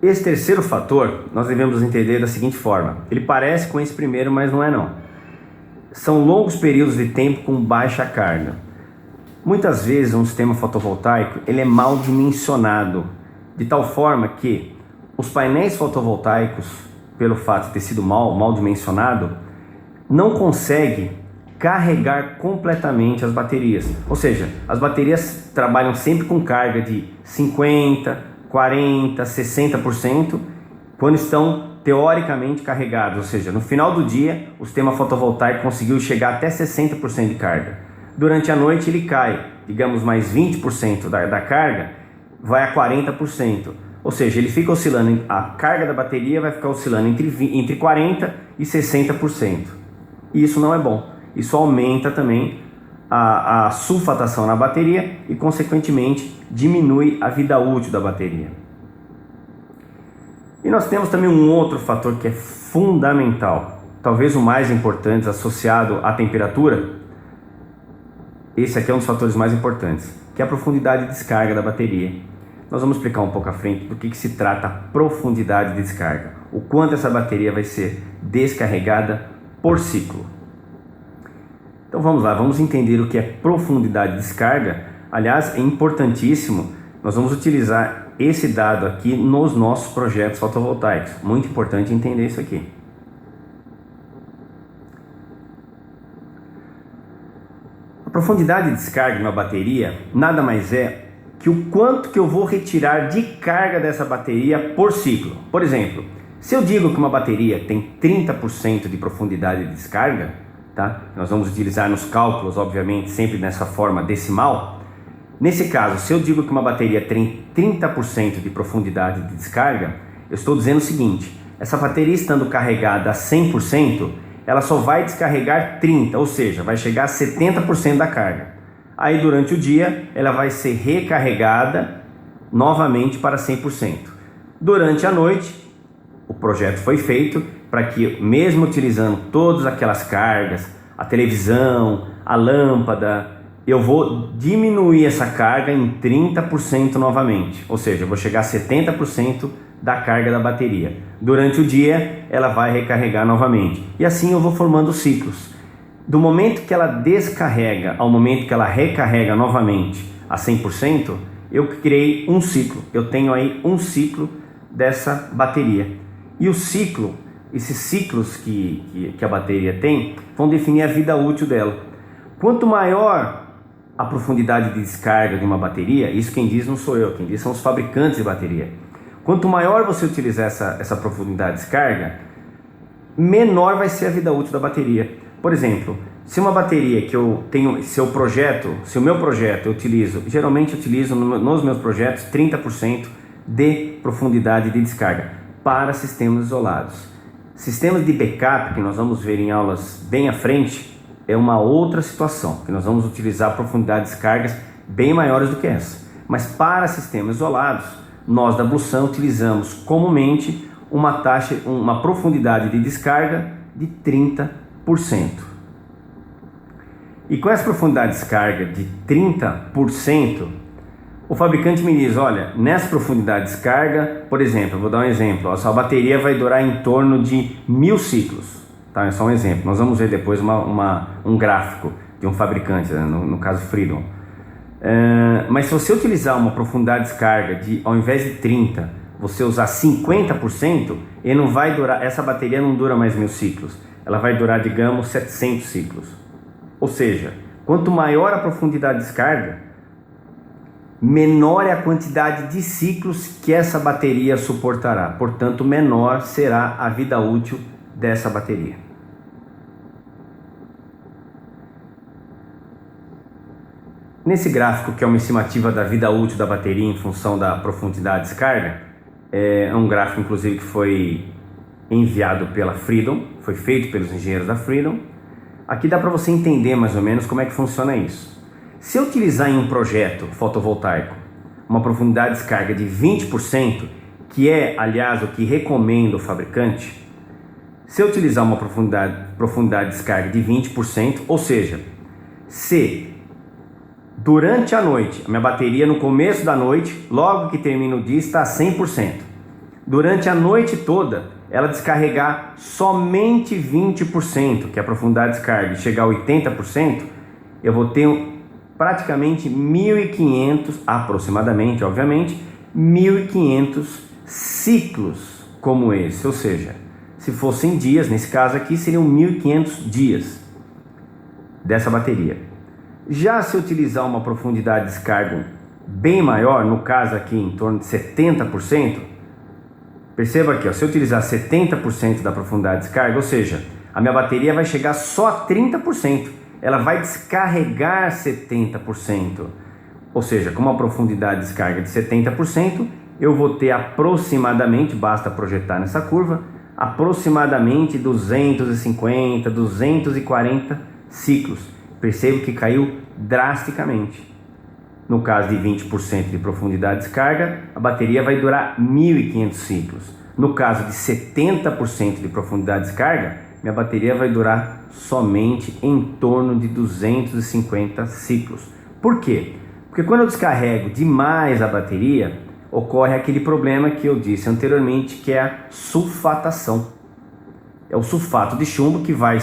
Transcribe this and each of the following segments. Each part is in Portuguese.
Esse terceiro fator nós devemos entender da seguinte forma: ele parece com esse primeiro, mas não é não. São longos períodos de tempo com baixa carga. Muitas vezes um sistema fotovoltaico ele é mal dimensionado, de tal forma que os painéis fotovoltaicos, pelo fato de ter sido mal dimensionado, não consegue carregar completamente as baterias. Ou seja, as baterias trabalham sempre com carga de 50%, 40%, 60% quando estão teoricamente carregados. Ou seja, no final do dia o sistema fotovoltaico conseguiu chegar até 60% de carga. Durante a noite ele cai, digamos mais 20% da carga, vai a 40%. Ou seja, ele fica oscilando, a carga da bateria vai ficar oscilando entre 40% e 60%. E isso não é bom. Isso aumenta também a sulfatação na bateria e, consequentemente, diminui a vida útil da bateria. E nós temos também um outro fator que é fundamental, talvez o mais importante, associado à temperatura. Esse aqui é um dos fatores mais importantes, que é a profundidade de descarga da bateria. Nós vamos explicar um pouco à frente do que se trata a profundidade de descarga, o quanto essa bateria vai ser descarregada por ciclo. Então vamos lá, vamos entender o que é profundidade de descarga. Aliás, é importantíssimo, nós vamos utilizar esse dado aqui nos nossos projetos fotovoltaicos. Muito importante entender isso aqui. A profundidade de descarga de uma bateria nada mais é que o quanto que eu vou retirar de carga dessa bateria por ciclo. Por exemplo, se eu digo que uma bateria tem 30% de profundidade de descarga, tá? Nós vamos utilizar nos cálculos, obviamente, sempre nessa forma decimal. Nesse caso, se eu digo que uma bateria tem 30% de profundidade de descarga, eu estou dizendo o seguinte: essa bateria estando carregada a 100%, ela só vai descarregar 30%, ou seja, vai chegar a 70% da carga. Aí durante o dia ela vai ser recarregada novamente para 100%. Durante a noite, o projeto foi feito para que, mesmo utilizando todas aquelas cargas, a televisão, a lâmpada, eu vou diminuir essa carga em 30% novamente. Ou seja, eu vou chegar a 70% da carga da bateria. Durante o dia ela vai recarregar novamente. E assim eu vou formando ciclos. Do momento que ela descarrega ao momento que ela recarrega novamente a 100%, eu criei um ciclo. Eu tenho aí um ciclo dessa bateria. E o ciclo, esses ciclos que a bateria tem, vão definir a vida útil dela. Quanto maior a profundidade de descarga de uma bateria, isso quem diz não sou eu, quem diz são os fabricantes de bateria. Quanto maior você utilizar essa profundidade de descarga, menor vai ser a vida útil da bateria. Por exemplo, se uma bateria que eu tenho, se o meu projeto eu utilizo, geralmente utilizo nos meus projetos 30% de profundidade de descarga para sistemas isolados. Sistemas de backup, que nós vamos ver em aulas bem à frente, é uma outra situação, que nós vamos utilizar profundidades de descargas bem maiores do que essa. Mas para sistemas isolados, nós da Blusan utilizamos comumente uma profundidade de descarga de 30%. E com essa profundidade de descarga de 30%, o fabricante me diz: olha, nessa profundidade de descarga, por exemplo, eu vou dar um exemplo, a sua bateria vai durar em torno de 1000 ciclos, tá? É só um exemplo, nós vamos ver depois um gráfico de um fabricante, né? no caso Freedom. Mas se você utilizar uma profundidade de descarga ao invés de 30%, você usar 50%, ele não vai durar, essa bateria não dura mais 1000 ciclos, ela vai durar, digamos, 700 ciclos. Ou seja, quanto maior a profundidade de descarga, menor é a quantidade de ciclos que essa bateria suportará. Portanto, menor será a vida útil dessa bateria. Nesse gráfico, que é uma estimativa da vida útil da bateria em função da profundidade de descarga, é um gráfico inclusive que foi enviado pela Freedom, foi feito pelos engenheiros da Freedom. Aqui dá para você entender mais ou menos como é que funciona isso. Se eu utilizar em um projeto fotovoltaico uma profundidade de descarga de 20%, que é, aliás, o que recomenda o fabricante, se eu utilizar uma profundidade de descarga de 20%, ou seja, se durante a noite, a minha bateria no começo da noite, logo que termina o dia, está a 100%. durante a noite toda, ela descarregar somente 20%, que é a profundidade de descarga, e chegar a 80%, eu vou ter praticamente 1.500, aproximadamente, obviamente, 1.500 ciclos como esse. Ou seja, se fossem dias, nesse caso aqui, seriam 1.500 dias dessa bateria. Já se utilizar uma profundidade de descarga bem maior, no caso aqui em torno de 70%, perceba aqui, ó, se eu utilizar 70% da profundidade de descarga, ou seja, a minha bateria vai chegar só a 30%, ela vai descarregar 70%, ou seja, com uma profundidade de descarga de 70%, eu vou ter aproximadamente, basta projetar nessa curva, aproximadamente 250, 240 ciclos. Percebo que caiu drasticamente. No caso de 20% de profundidade de descarga, a bateria vai durar 1.500 ciclos. No caso de 70% de profundidade de descarga, minha bateria vai durar somente em torno de 250 ciclos. Por quê? Porque quando eu descarrego demais a bateria, ocorre aquele problema que eu disse anteriormente, que é a sulfatação. É o sulfato de chumbo que vai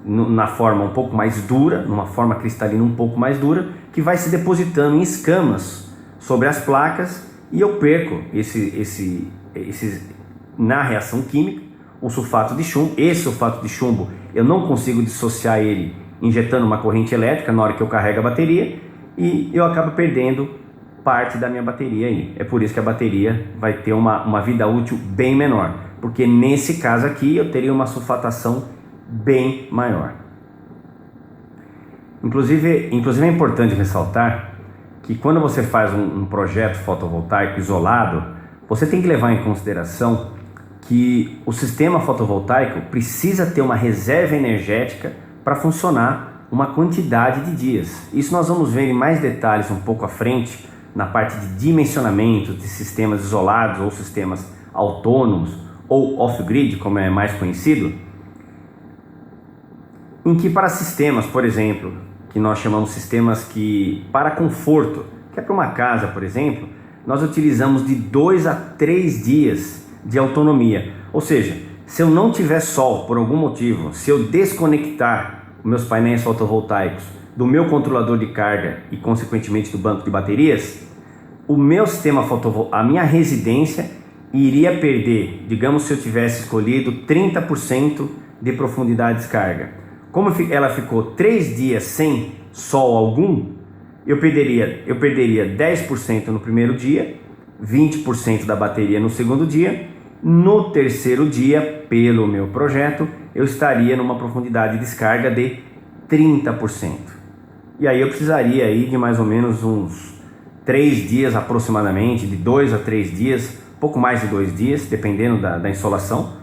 na forma um pouco mais dura, numa forma cristalina um pouco mais dura, que vai se depositando em escamas sobre as placas, e eu perco na reação química o sulfato de chumbo. Esse sulfato de chumbo eu não consigo dissociar ele injetando uma corrente elétrica na hora que eu carrego a bateria, e eu acabo perdendo parte da minha bateria aí. É por isso que a bateria vai ter uma vida útil bem menor, porque nesse caso aqui eu teria uma sulfatação bem maior. Inclusive é importante ressaltar que quando você faz um projeto fotovoltaico isolado, você tem que levar em consideração que o sistema fotovoltaico precisa ter uma reserva energética para funcionar uma quantidade de dias. Isso nós vamos ver em mais detalhes um pouco à frente, na parte de dimensionamento de sistemas isolados ou sistemas autônomos ou off-grid, como é mais conhecido, em que para sistemas, por exemplo, que nós chamamos sistemas que para conforto, que é para uma casa, por exemplo, nós utilizamos de 2 a 3 dias de autonomia. Ou seja, se eu não tiver sol por algum motivo, se eu desconectar meus painéis fotovoltaicos do meu controlador de carga e consequentemente do banco de baterias, o meu sistema a minha residência iria perder, digamos, se eu tivesse escolhido 30% de profundidade de descarga. Como ela ficou 3 dias sem sol algum, eu perderia 10% no primeiro dia, 20% da bateria no segundo dia. No terceiro dia, pelo meu projeto, eu estaria numa profundidade de descarga de 30%. E aí eu precisaria aí de mais ou menos uns 3 dias aproximadamente, de 2 a 3 dias, pouco mais de 2 dias, dependendo da insolação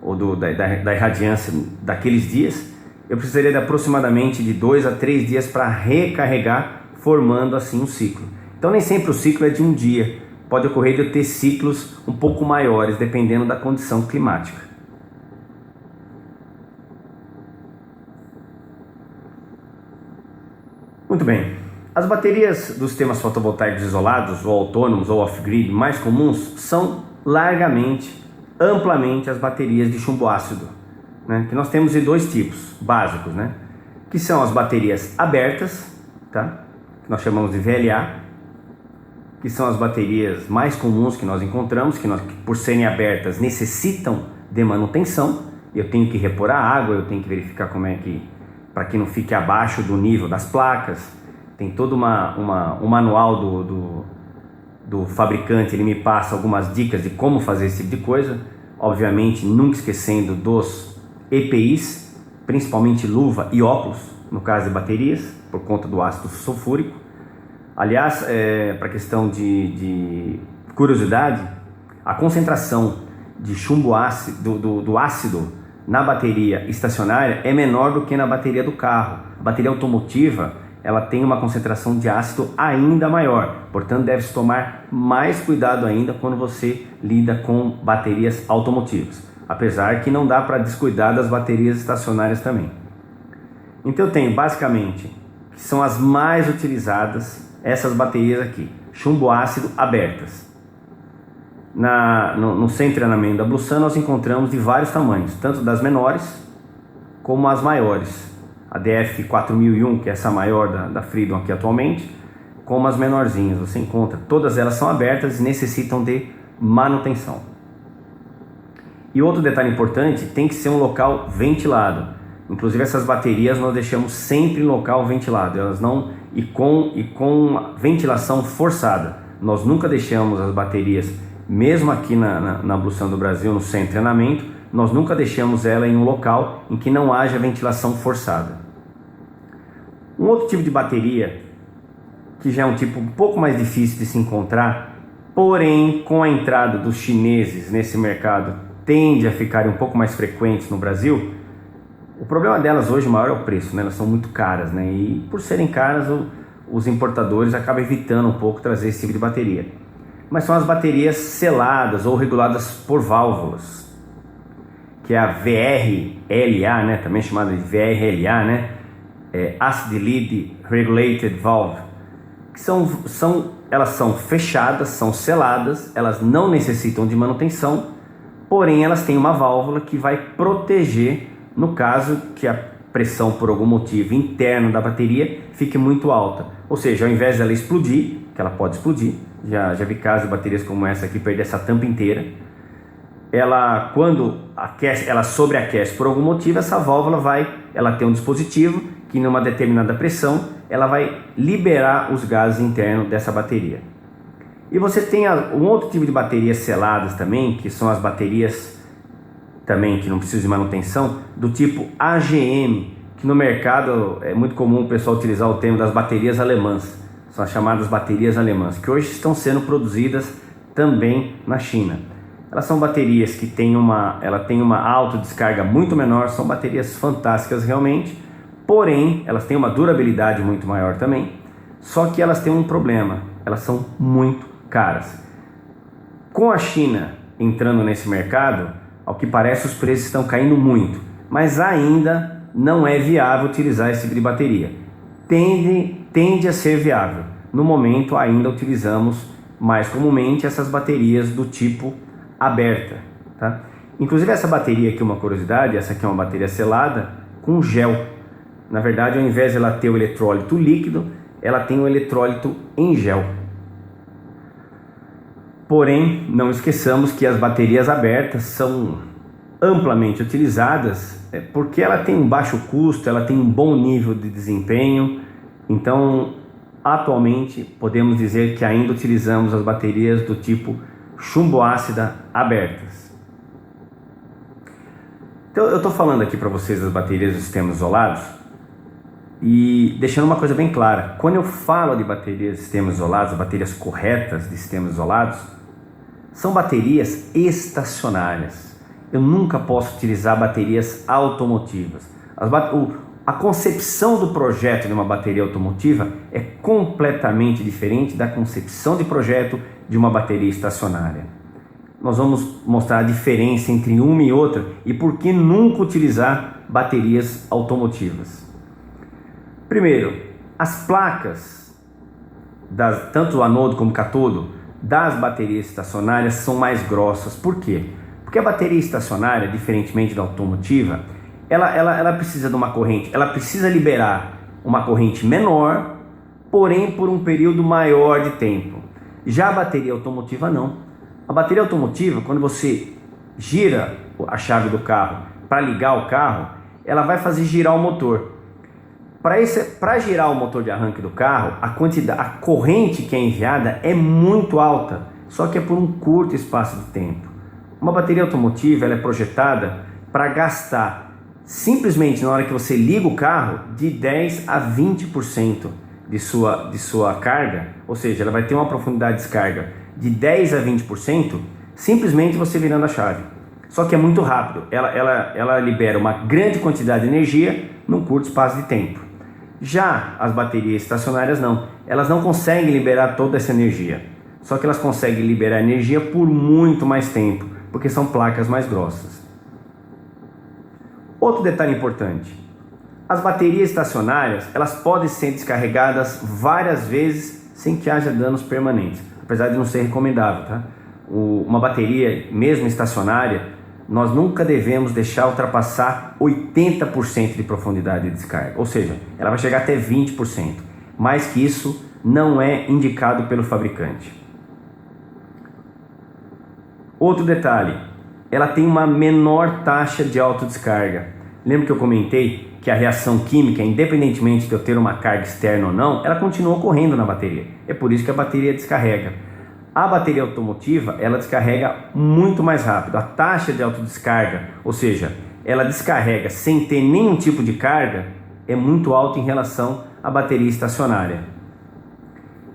ou da irradiância daqueles dias. Eu precisaria de aproximadamente de 2 a 3 dias para recarregar, formando assim um ciclo. Então nem sempre o ciclo é de um dia, pode ocorrer de eu ter ciclos um pouco maiores, dependendo da condição climática. Muito bem, as baterias dos sistemas fotovoltaicos isolados, ou autônomos, ou off-grid mais comuns, são largamente, amplamente as baterias de chumbo ácido, né? Que nós temos de 2 tipos básicos, né? Que são as baterias abertas, tá? Que nós chamamos de VLA, que são as baterias mais comuns que nós encontramos, que por serem abertas necessitam de manutenção. Eu tenho que repor a água, eu tenho que verificar como é que, para que não fique abaixo do nível das placas. Tem todo um manual do fabricante, ele me passa algumas dicas de como fazer esse tipo de coisa. Obviamente nunca esquecendo dos EPIs, principalmente luva e óculos, no caso de baterias, por conta do ácido sulfúrico. Aliás, para questão de curiosidade, a concentração de chumbo ácido, do ácido na bateria estacionária é menor do que na bateria do carro. A bateria automotiva, ela tem uma concentração de ácido ainda maior, portanto deve-se tomar mais cuidado ainda quando você lida com baterias automotivas, apesar que não dá para descuidar das baterias estacionárias também. Então eu tenho basicamente, que são as mais utilizadas, essas baterias aqui, chumbo ácido abertas. No centro de treinamento da Blusan nós encontramos de vários tamanhos, tanto das menores como as maiores. A DF 4001, que é essa maior da Freedom aqui atualmente, como as menorzinhas, você encontra. Todas elas são abertas e necessitam de manutenção. E outro detalhe importante, tem que ser um local ventilado. Inclusive essas baterias nós deixamos sempre em local ventilado, elas não e com ventilação forçada. Nós nunca deixamos as baterias, mesmo aqui na Blusan do Brasil, no centro de treinamento, nós nunca deixamos ela em um local em que não haja ventilação forçada. Um outro tipo de bateria, que já é um tipo um pouco mais difícil de se encontrar, porém com a entrada dos chineses nesse mercado tende a ficar um pouco mais frequentes no Brasil. O problema delas hoje maior é o preço, né? Elas são muito caras, né? E por serem caras, os importadores acabam evitando um pouco trazer esse tipo de bateria. Mas são as baterias seladas ou reguladas por válvulas, que é a VRLA, né? Também chamada de VRLA, né? Acid Lead Regulated Valve, que elas são fechadas, são seladas, elas não necessitam de manutenção, porém elas têm uma válvula que vai proteger no caso que a pressão por algum motivo interno da bateria fique muito alta, ou seja, ao invés dela explodir, que ela pode explodir, já vi casos de baterias como essa aqui perder essa tampa inteira, quando aquece, ela sobreaquece por algum motivo, essa válvula ela tem um dispositivo que numa determinada pressão ela vai liberar os gases internos dessa bateria. E você tem um outro tipo de baterias seladas também, que são as baterias também que não precisam de manutenção, do tipo AGM, que no mercado é muito comum o pessoal utilizar o termo das baterias alemãs, são as chamadas baterias alemãs, que hoje estão sendo produzidas também na China. Elas são baterias que têm ela tem uma autodescarga muito menor, são baterias fantásticas realmente, porém elas têm uma durabilidade muito maior também, só que elas têm um problema, elas são muito caras. Com a China entrando nesse mercado, ao que parece os preços estão caindo muito, mas ainda não é viável utilizar esse tipo de bateria. Tende a ser viável. No momento ainda utilizamos mais comumente essas baterias do tipo aberta, tá? Inclusive essa bateria aqui, uma curiosidade, essa aqui é uma bateria selada com gel. Na verdade, ao invés de ela ter o eletrólito líquido, ela tem o eletrólito em gel. Porém, não esqueçamos que as baterias abertas são amplamente utilizadas porque ela tem um baixo custo, ela tem um bom nível de desempenho. Então, atualmente, podemos dizer que ainda utilizamos as baterias do tipo chumbo ácida abertas. Então, eu estou falando aqui para vocês das baterias dos sistemas isolados e deixando uma coisa bem clara. Quando eu falo de baterias de sistemas isolados, baterias corretas de sistemas isolados, são baterias estacionárias. Eu nunca posso utilizar baterias automotivas. A concepção do projeto de uma bateria automotiva é completamente diferente da concepção de projeto de uma bateria estacionária. Nós vamos mostrar a diferença entre uma e outra e por que nunca utilizar baterias automotivas. Primeiro, as placas, tanto o anodo como o catodo, das baterias estacionárias são mais grossas. Por quê? Porque a bateria estacionária, diferentemente da automotiva, ela precisa de uma corrente, ela precisa liberar uma corrente menor, porém por um período maior de tempo. Já a bateria automotiva não. A bateria automotiva, quando você gira a chave do carro para ligar o carro, ela vai fazer girar o motor. Para girar o motor de arranque do carro, a corrente que é enviada é muito alta, só que é por um curto espaço de tempo. Uma bateria automotiva ela é projetada para gastar, simplesmente na hora que você liga o carro, de 10 a 20% de sua carga, ou seja, ela vai ter uma profundidade de descarga de 10 a 20%, simplesmente você virando a chave. Só que é muito rápido, ela libera uma grande quantidade de energia num curto espaço de tempo. Já as baterias estacionárias não, elas não conseguem liberar toda essa energia, só que elas conseguem liberar energia por muito mais tempo, porque são placas mais grossas. Outro detalhe importante, as baterias estacionárias elas podem ser descarregadas várias vezes sem que haja danos permanentes, apesar de não ser recomendável, tá? uma bateria, mesmo estacionária, nós nunca devemos deixar ultrapassar 80% de profundidade de descarga, ou seja, ela vai chegar até 20%. Mais que isso não é indicado pelo fabricante. Outro detalhe, ela tem uma menor taxa de autodescarga. Lembra que eu comentei que a reação química, independentemente de eu ter uma carga externa ou não, ela continua ocorrendo na bateria. É por isso que a bateria descarrega. A bateria automotiva, ela descarrega muito mais rápido. A taxa de autodescarga, ou seja, ela descarrega sem ter nenhum tipo de carga, é muito alta em relação à bateria estacionária.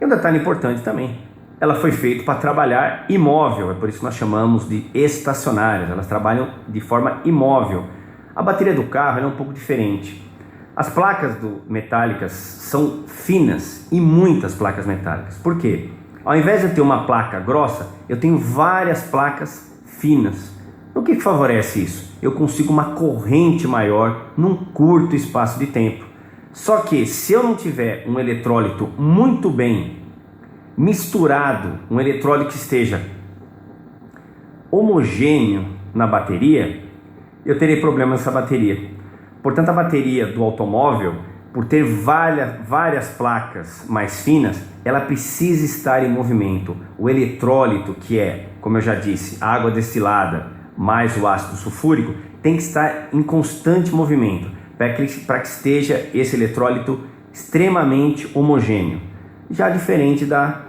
E um detalhe importante também, ela foi feita para trabalhar imóvel, é por isso que nós chamamos de estacionárias, elas trabalham de forma imóvel. A bateria do carro é um pouco diferente. As placas metálicas são finas e muitas placas metálicas. Por quê? Ao invés de eu ter uma placa grossa, eu tenho várias placas finas. O que favorece isso? Eu consigo uma corrente maior num curto espaço de tempo. Só que se eu não tiver um eletrólito muito bem misturado, um eletrólito que esteja homogêneo na bateria, eu terei problema nessa bateria. Portanto, a bateria do automóvel, por ter várias placas mais finas, ela precisa estar em movimento. O eletrólito, que é, como eu já disse, a água destilada mais o ácido sulfúrico, tem que estar em constante movimento para que esteja esse eletrólito extremamente homogêneo. Já diferente da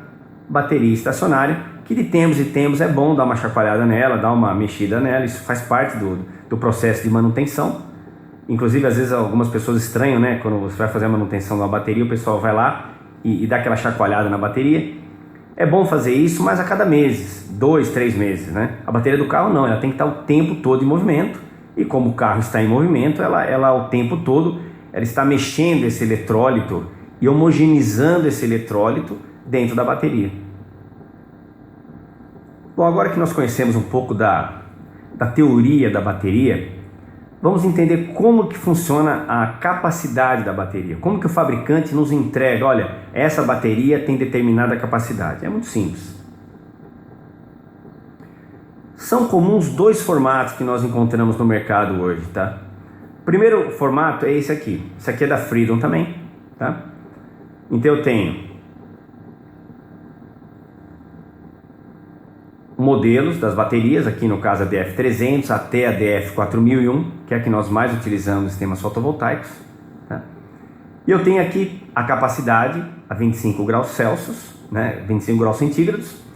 bateria estacionária, que de tempos em tempos é bom dar uma chacoalhada nela, dar uma mexida nela, isso faz parte do processo de manutenção. Inclusive, às vezes algumas pessoas estranham, né? Quando você vai fazer a manutenção de uma bateria, o pessoal vai lá e dá aquela chacoalhada na bateria. É bom fazer isso, mas a cada mês, 2, 3 meses, né? A bateria do carro não, ela tem que estar o tempo todo em movimento. E como o carro está em movimento, ela o tempo todo ela está mexendo esse eletrólito e homogeneizando esse eletrólito dentro da bateria. Bom, agora que nós conhecemos um pouco da teoria da bateria, vamos entender como que funciona a capacidade da bateria. Como que o fabricante nos entrega, olha, essa bateria tem determinada capacidade. É muito simples. São comuns 2 formatos que nós encontramos no mercado hoje, tá? O primeiro formato é esse aqui. Esse aqui é da Freedom também, tá? Então eu tenho modelos das baterias, aqui no caso a DF300 até a DF4001, que é a que nós mais utilizamos nos sistemas fotovoltaicos, tá? E eu tenho aqui a capacidade a 25 graus Celsius, né, 25 graus centígrados,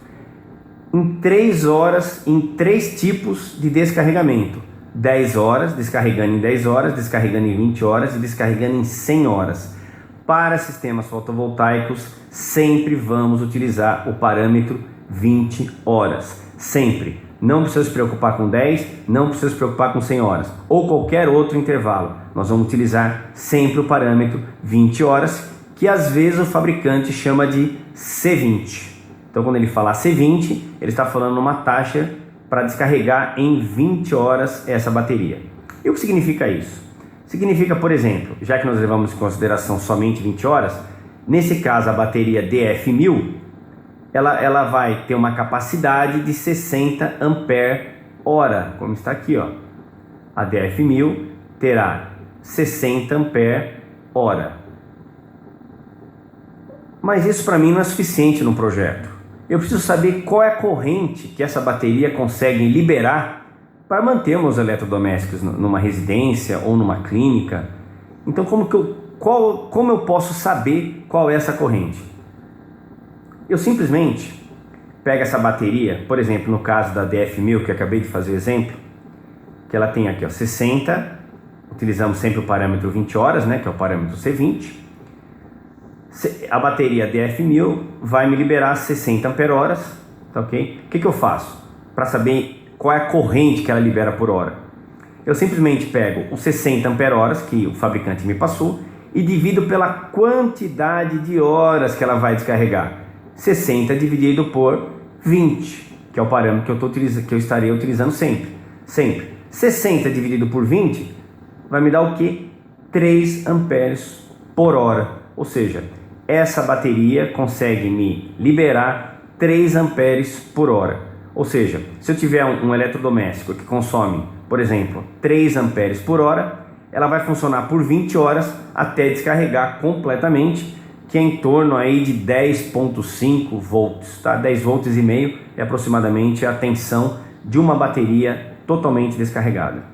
em 3 horas, em 3 tipos de descarregamento. 10 horas, descarregando em 10 horas, descarregando em 20 horas e descarregando em 100 horas. Para sistemas fotovoltaicos, sempre vamos utilizar o parâmetro 20 horas. Sempre. Não precisa se preocupar com 10, não precisa se preocupar com 100 horas. Ou qualquer outro intervalo. Nós vamos utilizar sempre o parâmetro 20 horas, que às vezes o fabricante chama de C20. Então, quando ele falar C20, ele está falando uma taxa para descarregar em 20 horas essa bateria. E o que significa isso? Significa, por exemplo, já que nós levamos em consideração somente 20 horas, nesse caso a bateria DF1000, ela vai ter uma capacidade de 60 ampere-hora, como está aqui, ó. A DF1000 terá 60 ampere-hora. Mas isso para mim não é suficiente no projeto. Eu preciso saber qual é a corrente que essa bateria consegue liberar para manter meus eletrodomésticos numa residência ou numa clínica. Então, como eu posso saber qual é essa corrente? Eu simplesmente pego essa bateria, por exemplo, no caso da DF1000, que eu acabei de fazer o exemplo, que ela tem aqui, ó, 60, utilizamos sempre o parâmetro 20 horas, né, que é o parâmetro C20. A bateria DF1000 vai me liberar 60 ampere-horas, tá ok? O que eu faço para saber qual é a corrente que ela libera por hora? Eu simplesmente pego os 60 ampere-horas que o fabricante me passou e divido pela quantidade de horas que ela vai descarregar. 60 dividido por 20, que é o parâmetro que eu estarei utilizando sempre. 60 dividido por 20 vai me dar o que? 3 amperes por hora. Ou seja, essa bateria consegue me liberar 3 amperes por hora. Ou seja, se eu tiver um eletrodoméstico que consome, por exemplo, 3 amperes por hora, ela vai funcionar por 20 horas até descarregar completamente, que é em torno aí de 10,5 volts, tá? 10 volts e meio é aproximadamente a tensão de uma bateria totalmente descarregada.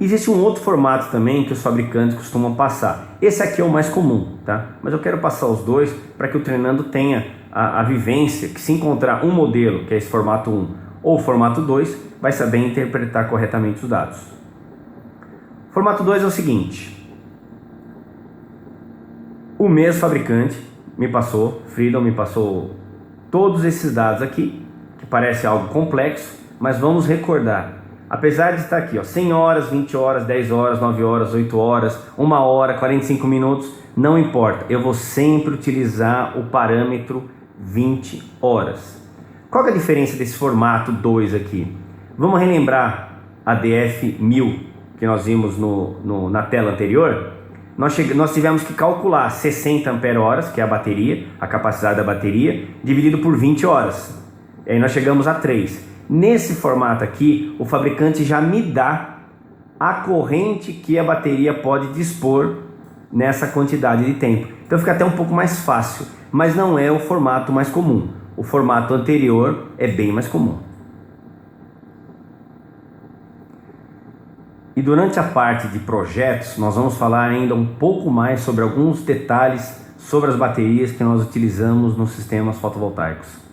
Existe um outro formato também que os fabricantes costumam passar. Esse aqui é o mais comum, tá? Mas eu quero passar os dois para que o treinando tenha a vivência que, se encontrar um modelo, que é esse formato 1 ou formato 2, vai saber interpretar corretamente os dados. Formato 2 é o seguinte: o mesmo fabricante me passou, Freedom me passou todos esses dados aqui, que parece algo complexo, mas vamos recordar. Apesar de estar aqui, ó, 100 horas, 20 horas, 10 horas, 9 horas, 8 horas, 1 hora, 45 minutos, não importa. Eu vou sempre utilizar o parâmetro 20 horas. Qual que é a diferença desse formato 2 aqui? Vamos relembrar a DF1000 que nós vimos na tela anterior? Nós tivemos que calcular 60 ampere-horas, que é a bateria, a capacidade da bateria, dividido por 20 horas. E aí nós chegamos a 3. Nesse formato aqui, o fabricante já me dá a corrente que a bateria pode dispor nessa quantidade de tempo. Então fica até um pouco mais fácil, mas não é o formato mais comum. O formato anterior é bem mais comum. E durante a parte de projetos, nós vamos falar ainda um pouco mais sobre alguns detalhes sobre as baterias que nós utilizamos nos sistemas fotovoltaicos.